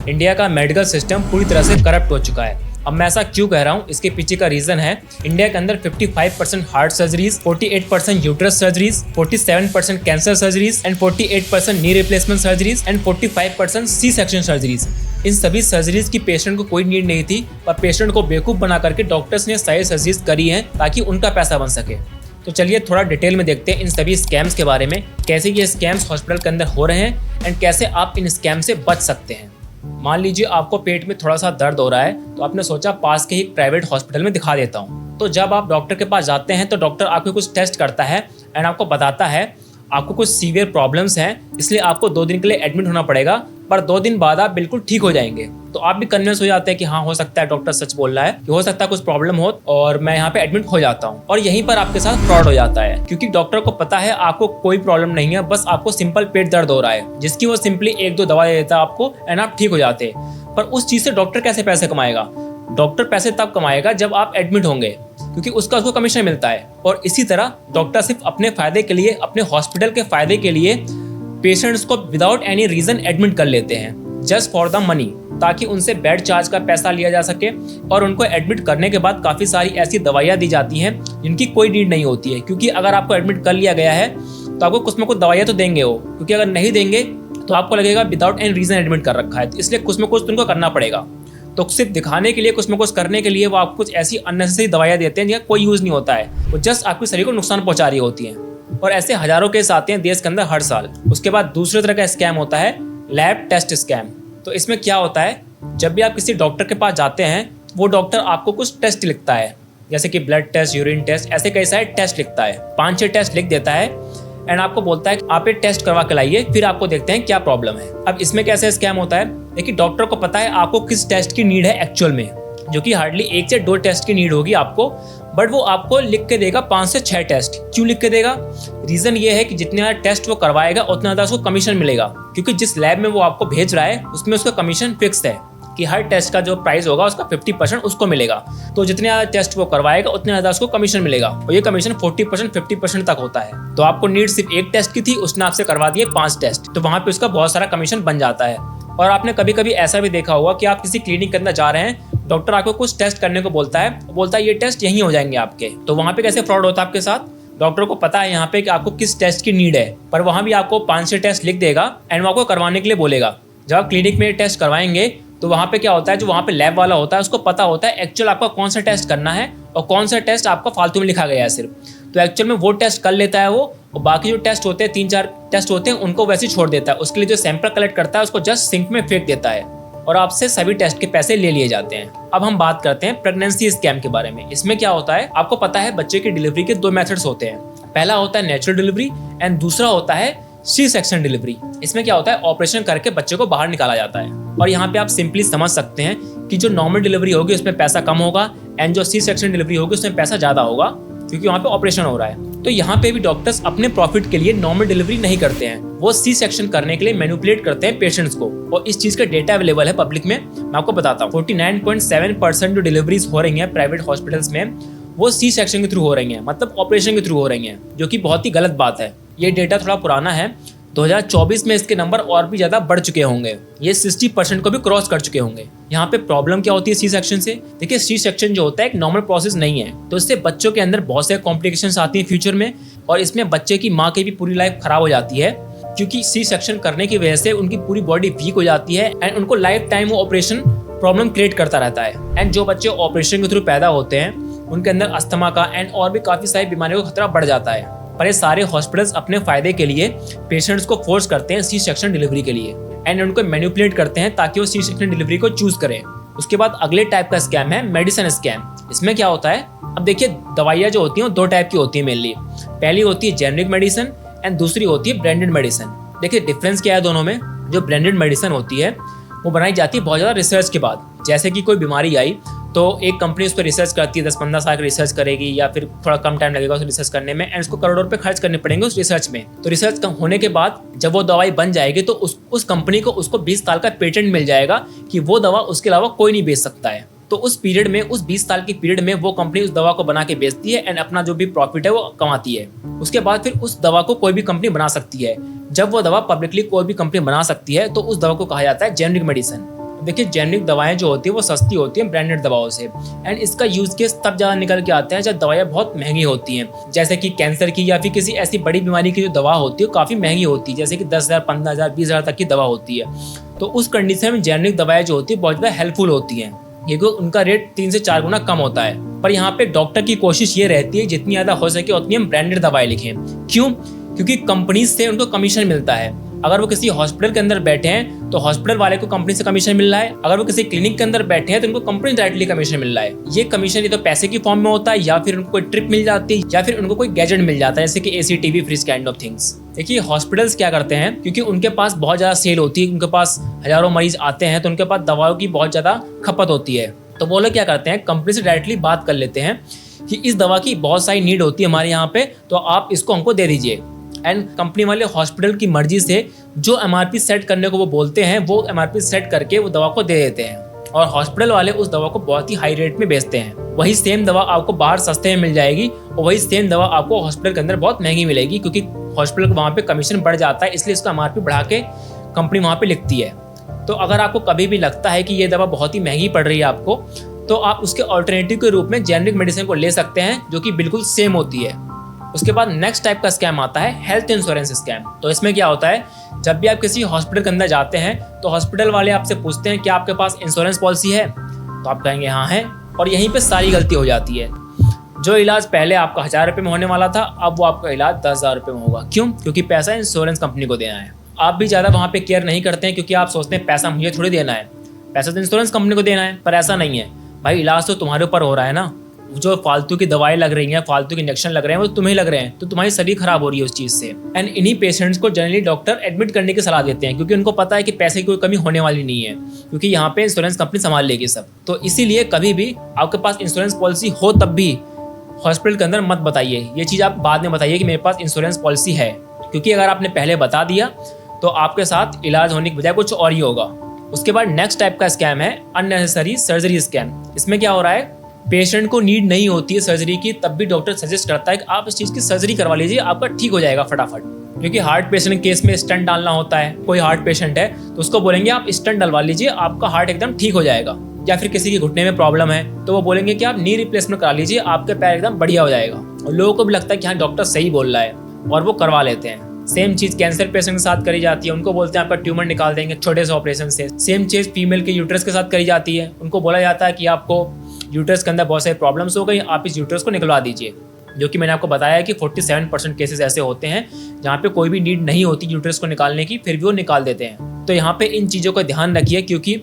India का medical system पूरी तरह से करप्ट हो चुका है। अब मैं ऐसा क्यों कह रहा हूँ, इसके पीछे का रीजन है इंडिया के अंदर 55% heart surgeries, 48% uterus surgeries, 47% cancer surgeries and 48% knee replacement surgeries and 45% C section surgeries. इन सभी सर्जरीज की पेशेंट को कोई नीड नहीं थी, पर पेशेंट को बेवकूफ बना करके डॉक्टर्स ने सारी सर्जरीज करी हैं ताकि उनका पैसा बन सके। तो चलिए थोड़ा डिटेल में देखते हैं इन सभी स्कैम्स के बारे में, कैसे ये स्कैम्स हॉस्पिटल के अंदर हो रहे हैं एंड कैसे आप इन स्कैम से बच सकते हैं। मान लीजिए आपको पेट में थोड़ा सा दर्द हो रहा है, तो आपने सोचा पास के ही प्राइवेट हॉस्पिटल में दिखा देता हूँ। तो जब आप डॉक्टर के पास जाते हैं तो डॉक्टर आपको कुछ टेस्ट करता है एंड आपको बताता है आपको कुछ सीवियर प्रॉब्लम्स हैं, इसलिए आपको 2 दिन के लिए एडमिट होना पड़ेगा, पर 2 दिन बाद आप बिल्कुल ठीक हो जाएंगे। तो आप भी कन्विंस हो जाते हैं कि हाँ, हो सकता है डॉक्टर सच बोल रहा है, कि हो सकता है कुछ प्रॉब्लम हो और मैं यहाँ पे एडमिट हो जाता हूँ। और यहीं पर आपके साथ फ्रॉड हो जाता है, क्योंकि डॉक्टर को पता है आपको कोई प्रॉब्लम नहीं है, बस आपको सिंपल पेट दर्द हो रहा है, जिसकी वो सिंपली 1-2 दवा दे देता है आपको एंड आप ठीक हो जाते हैं। पर उस चीज से डॉक्टर कैसे पैसे कमाएगा? डॉक्टर पैसे तब कमाएगा जब आप एडमिट होंगे, क्योंकि उसको कमीशन मिलता है। और इसी तरह डॉक्टर सिर्फ अपने फायदे के लिए, अपने हॉस्पिटल के फायदे के लिए पेशेंट्स को विदाउट एनी रीजन एडमिट कर लेते हैं, जस्ट फॉर द मनी, ताकि उनसे बेड चार्ज का पैसा लिया जा सके। और उनको एडमिट करने के बाद काफ़ी सारी ऐसी दवाइयाँ दी जाती हैं जिनकी कोई नीड नहीं होती है, क्योंकि अगर आपको एडमिट कर लिया गया है तो आपको कुछ ना कुछ दवाइयाँ तो देंगे वो, क्योंकि अगर नहीं देंगे तो आपको लगेगा विदाउट एनी रीजन एडमिट कर रखा है, इसलिए कुछ ना कुछ तुमको करना पड़ेगा। तो सिर्फ दिखाने के लिए, कुछ ना कुछ करने के लिए वो आपको कुछ ऐसी अननेसेसरी दवाइयाँ देते हैं जिनका कोई यूज़ नहीं होता है, वो जस्ट आपके शरीर को नुकसान पहुंचा रही होती हैं। और ऐसे हजारों केस आते हैं देश के अंदर हर साल। उसके बाद दूसरे तरह का स्कैम होता है लैब टेस्ट स्कैम। तो इसमें क्या होता है, जब भी आप किसी डॉक्टर के पास जाते हैं, वो डॉक्टर आपको कुछ टेस्ट लिखता है, जैसे कि ब्लड टेस्ट, यूरिन टेस्ट, ऐसे कई सारे टेस्ट लिखता है, 5-6 टेस्ट लिख देता है एंड आपको बोलता है कि आप ये टेस्ट करवा के लाइए, फिर आपको देखते हैं क्या प्रॉब्लम है। अब इसमें कैसे स्कैम होता है, देखिए डॉक्टर को पता है आपको किस टेस्ट की नीड है एक्चुअल में, जो कि हार्डली 1 से 2 टेस्ट की नीड होगी आपको, बट वो आपको लिख के देगा 5 से 6 टेस्ट। क्यों लिख के देगा? रीजन ये है कि जितने ज़्यादा टेस्ट वो करवाएगा उतना ज़्यादा उसको कमीशन मिलेगा, क्योंकि जिस लैब में वो आपको भेज रहा है उसमें उसका कमीशन फिक्स है कि हर टेस्ट का जो प्राइस होगा उसका 50% उसको मिलेगा। तो जितने ज़्यादा टेस्ट वो करवाएगा उतने ज़्यादा उसको कमीशन मिलेगा, और ये कमीशन 40% 50% तक होता है। तो आपको नीड सिर्फ 1 टेस्ट की थी, उसने आपसे करवा दिए 5 टेस्ट, तो वहाँ पे उसका बहुत सारा कमीशन बन जाता है। और आपने कभी कभी ऐसा भी देखा होगा कि आप किसी क्लिनिक के अंदर जा रहे हैं, डॉक्टर आपको कुछ टेस्ट करने को बोलता है ये टेस्ट यहीं हो जाएंगे आपके। तो वहाँ पे कैसे फ्रॉड होता है आपके साथ? डॉक्टर को पता है यहाँ पे कि आपको किस टेस्ट की नीड है, पर वहाँ भी आपको 5-6 टेस्ट लिख देगा एंड वो आपको करवाने के लिए बोलेगा। जब आप क्लिनिक में टेस्ट करवाएंगे तो वहाँ पे क्या होता है, जो वहाँ पे लैब वाला होता है उसको पता होता है एक्चुअल आपका कौन सा टेस्ट करना है और कौन सा टेस्ट आपका फालतू में लिखा गया है सिर्फ। तो एक्चुअल में वो टेस्ट कर लेता है वो, और बाकी जो टेस्ट होते हैं 3-4 टेस्ट होते हैं उनको वैसे ही छोड़ देता है। उसके लिए जो सैंपल कलेक्ट करता है उसको जस्ट सिंक में फेंक देता है और आपसे सभी टेस्ट के पैसे ले लिए जाते हैं। अब हम बात करते हैं प्रेगनेंसी स्कैम के बारे में। इसमें क्या होता है, आपको पता है बच्चे की डिलीवरी के 2 मेथड्स होते हैं। पहला होता है नेचुरल डिलीवरी एंड दूसरा होता है सी सेक्शन डिलीवरी। इसमें क्या होता है, ऑपरेशन करके बच्चे को बाहर निकाला जाता है। और यहाँ पे आप सिंपली समझ सकते हैं कि जो नॉर्मल डिलीवरी होगी उसमें पैसा कम होगा एंड जो सी सेक्शन डिलीवरी होगी उसमें पैसा ज्यादा होगा, क्योंकि वहाँ पे ऑपरेशन हो रहा है। तो यहाँ पे भी डॉक्टर्स अपने प्रॉफिट के लिए नॉर्मल डिलीवरी नहीं करते हैं, वो सी सेक्शन करने के लिए मैनिपुलेट करते हैं पेशेंट्स को। और इस चीज का डेटा अवेलेबल है पब्लिक में, मैं आपको बताता हूँ। 49.7% जो डिलीवरीज हो रही है प्राइवेट हॉस्पिटल्स में वो सी सेक्शन के थ्रू हो रही है, मतलब ऑपरेशन के थ्रू हो रही है, जो कि बहुत ही गलत बात है। ये डेटा थोड़ा पुराना है, 2024 में इसके नंबर और भी ज्यादा बढ़ चुके होंगे, ये 60% को भी क्रॉस कर चुके होंगे। यहाँ पे प्रॉब्लम क्या होती है सी सेक्शन से? देखिए सी सेक्शन जो होता है एक नॉर्मल प्रोसेस नहीं है, तो इससे बच्चों के अंदर बहुत सारे कॉम्प्लिकेशंस आती हैं फ्यूचर में, और इसमें बच्चे की माँ की भी पूरी लाइफ खराब हो जाती है, क्योंकि सी सेक्शन करने की वजह से उनकी पूरी बॉडी वीक हो जाती है एंड उनको लाइफ टाइम वो ऑपरेशन प्रॉब्लम क्रिएट करता रहता है। एंड जो बच्चे ऑपरेशन के थ्रू पैदा होते हैं उनके अंदर अस्थमा का एंड और भी काफी सारी बीमारियों का खतरा बढ़ जाता है। पर ये सारे हॉस्पिटल्स अपने फायदे के लिए पेशेंट्स को फोर्स करते हैं सी सेक्शन डिलीवरी के लिए एंड उनको मैनिपुलेट करते हैं ताकि वो सी सेक्शन डिलीवरी को चूज करें। उसके बाद अगले टाइप का स्कैम है मेडिसिन स्कैम। इसमें क्या होता है, अब देखिए दवाइयाँ जो होती हैं वो 2 टाइप की होती है मेनली। पहली होती है जेनरिक मेडिसिन एंड दूसरी होती है ब्रांडेड मेडिसिन। देखिए डिफरेंस क्या है दोनों में। जो ब्रांडेड मेडिसिन होती है वो बनाई जाती है बहुत ज़्यादा रिसर्च के बाद। जैसे कि कोई बीमारी आई तो एक कंपनी उस पर रिसर्च करती है, 10-15 साल की रिसर्च करेगी या फिर थोड़ा कम टाइम लगेगा उस रिसर्च करने में एंड उसको करोड़ों रुपए खर्च करने पड़ेंगे उस रिसर्च में। तो रिसर्च होने के बाद जब वो दवाई बन जाएगी तो उस कंपनी को उसको 20 साल का पेटेंट मिल जाएगा कि वो दवा उसके अलावा कोई नहीं बेच सकता है। तो उस पीरियड में, उस 20 साल की पीरियड में वो कंपनी उस दवा को बना के बेचती है एंड अपना जो भी प्रॉफिट है वो कमाती है। उसके बाद फिर उस दवा को कोई भी कंपनी बना सकती है। जब वो दवा पब्लिकली कोई भी कंपनी बना सकती है तो उस दवा को कहा जाता है जेनरिक मेडिसिन। देखिए जेनरिक दवाएं जो होती है वो सस्ती होती हैं ब्रांडेड दवाओं से, एंड इसका यूज केस तब ज़्यादा निकल के आता है जब दवाएं बहुत महंगी होती हैं, जैसे कि कैंसर की या फिर किसी ऐसी बड़ी बीमारी की जो दवा होती है वो काफ़ी महंगी होती है, जैसे कि 10,000, 15,000, 20,000 तक की दवा होती है। तो उस कंडीशन में जेनरिक दवाएं जो होती है बहुत ज़्यादा हेल्पफुल होती हैं, क्योंकि उनका रेट 3 से 4 गुना कम होता है। पर यहाँ पे डॉक्टर की कोशिश ये रहती है जितनी ज़्यादा हो सके उतनी हम ब्रांडेड दवाएं लिखें। क्यों? क्योंकि कंपनीज से उनको कमीशन मिलता है। अगर वो किसी हॉस्पिटल के अंदर बैठे हैं तो हॉस्पिटल वाले को कंपनी से कमीशन मिल रहा है, अगर वो किसी क्लिनिक के अंदर बैठे हैं तो उनको कंपनी डायरेक्टली कमीशन मिल रहा है। ये कमीशन ये तो पैसे की फॉर्म में होता है, या फिर उनको कोई ट्रिप मिल जाती है, या फिर उनको कोई गैजेट मिल जाता है, जैसे कि AC, TV, fridge kind of things. देखिए हॉस्पिटल्स क्या करते हैं, क्योंकि उनके पास बहुत ज़्यादा सेल होती है, उनके पास हजारों मरीज आते हैं, तो उनके पास दवाओं की बहुत ज़्यादा खपत होती है। तो वो लोग क्या करते हैं, कंपनी से डायरेक्टली बात कर लेते हैं कि इस दवा की बहुत सारी नीड होती है हमारे यहाँ पे, तो आप इसको हमको दे दीजिए। एंड कंपनी वाले हॉस्पिटल की मर्जी से जो MRP सेट करने को वो बोलते हैं वो MRP सेट करके वो दवा को दे देते हैं, और हॉस्पिटल वाले उस दवा को बहुत ही हाई रेट में बेचते हैं। वही सेम दवा आपको बाहर सस्ते में मिल जाएगी, और वही सेम दवा आपको हॉस्पिटल के अंदर बहुत महंगी मिलेगी, क्योंकि हॉस्पिटल को वहाँ पे कमीशन बढ़ जाता है, इसलिए इसका MRP बढ़ा के कंपनी वहाँ पे लिखती है। तो अगर आपको कभी भी लगता है कि ये दवा बहुत ही महंगी पड़ रही है आपको, तो आप उसके ऑल्टरनेटिव के रूप में जेनरिक मेडिसिन को ले सकते हैं जो कि बिल्कुल सेम होती है। उसके बाद नेक्स्ट टाइप का स्कैम आता है हेल्थ इंश्योरेंस स्कैम। तो इसमें क्या होता है, जब भी आप किसी हॉस्पिटल के अंदर जाते हैं तो हॉस्पिटल वाले आपसे पूछते हैं कि आपके पास इंश्योरेंस पॉलिसी है, तो आप कहेंगे हाँ है, और यहीं पे सारी गलती हो जाती है। जो इलाज पहले आपका 1,000 रुपये में होने वाला था, अब वो आपका इलाज 10,000 रुपये में होगा। क्यों? क्योंकि पैसा इंश्योरेंस कंपनी को देना है। आप भी ज़्यादा वहाँ पे केयर नहीं करते हैं, क्योंकि आप सोचते हैं पैसा मुझे थोड़ी देना है, पैसा तो इंश्योरेंस कंपनी को देना है। पर ऐसा नहीं है भाई, इलाज तो तुम्हारे ऊपर हो रहा है ना। जो फालतू की दवाएं लग रही हैं, फालतू के इंजेक्शन लग रहे हैं, वो तुम्हें लग रहे हैं, तो तुम्हारी शरीर खराब हो रही है उस चीज़ से। एंड इन्हीं पेशेंट्स को जनरली डॉक्टर एडमिट करने की सलाह देते हैं, क्योंकि उनको पता है कि पैसे की कोई कमी होने वाली नहीं है, क्योंकि यहाँ पे इंश्योरेंस कंपनी संभाल लेगी सब। तो इसीलिए कभी भी आपके पास इंश्योरेंस पॉलिसी हो तब भी हॉस्पिटल के अंदर मत बताइए। ये चीज़ आप बाद में बताइए कि मेरे पास इंश्योरेंस पॉलिसी है, क्योंकि अगर आपने पहले बता दिया तो आपके साथ इलाज होने की बजाय कुछ और ही होगा। उसके बाद नेक्स्ट टाइप का स्कैम है अननेसेसरी सर्जरी स्कैम। इसमें क्या हो रहा है, पेशेंट को नीड नहीं होती है सर्जरी की, तब भी डॉक्टर सजेस्ट करता है कि आप इस चीज़ की सर्जरी करवा लीजिए, आपका ठीक हो जाएगा फटाफट। क्योंकि हार्ट पेशेंट केस में स्टंट डालना होता है, कोई हार्ट पेशेंट है तो उसको बोलेंगे आप स्टंट डलवा लीजिए, आपका हार्ट एकदम ठीक हो जाएगा। या फिर किसी के घुटने में प्रॉब्लम है तो वो बोलेंगे कि आप नी रिप्लेसमेंट करा लीजिए, आपके पैर एकदम बढ़िया हो जाएगा। और लोगों को भी लगता है कि हाँ डॉक्टर सही बोल रहा है, और वो करवा लेते हैं। सेम चीज़ कैंसर पेशेंट के साथ करी जाती है, उनको बोलते हैं आपका ट्यूमर निकाल देंगे छोटे से ऑपरेशन से। सेम चीज़ फीमेल के यूट्रस के साथ करी जाती है, उनको बोला जाता है कि आपको यूट्रस के अंदर बहुत सारी प्रॉब्लम्स हो गई, आप इस यूट्रस को निकलवा दीजिए। जो कि मैंने आपको बताया है कि 47% केसेस ऐसे होते हैं जहाँ पे कोई भी नीड नहीं होती यूट्रस को निकालने की, फिर भी वो निकाल देते हैं। तो यहाँ पे इन चीज़ों का ध्यान रखिए, क्योंकि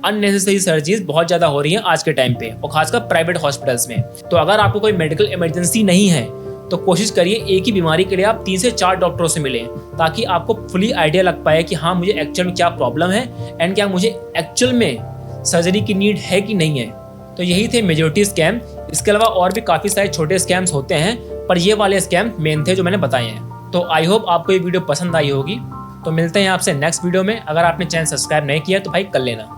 अननेसेसरी सर्जरीज बहुत ज़्यादा हो रही हैं आज के टाइम पे, और खासकर प्राइवेट हॉस्पिटल्स में। तो अगर आपको कोई मेडिकल इमरजेंसी नहीं है तो कोशिश करिए एक ही बीमारी के लिए आप 3 से 4 डॉक्टरों से मिलें, ताकि आपको फुली आइडिया लग पाए कि हाँ मुझे एक्चुअल में क्या प्रॉब्लम है, एंड क्या मुझे एक्चुअल में सर्जरी की नीड है कि नहीं है। तो यही थे मेजॉरिटी स्कैम। इसके अलावा और भी काफ़ी सारे छोटे स्कैम्स होते हैं, पर ये वाले स्कैम मेन थे जो मैंने बताए हैं। तो आई होप आपको ये वीडियो पसंद आई होगी। तो मिलते हैं आपसे नेक्स्ट वीडियो में। अगर आपने चैनल सब्सक्राइब नहीं किया तो भाई कर लेना।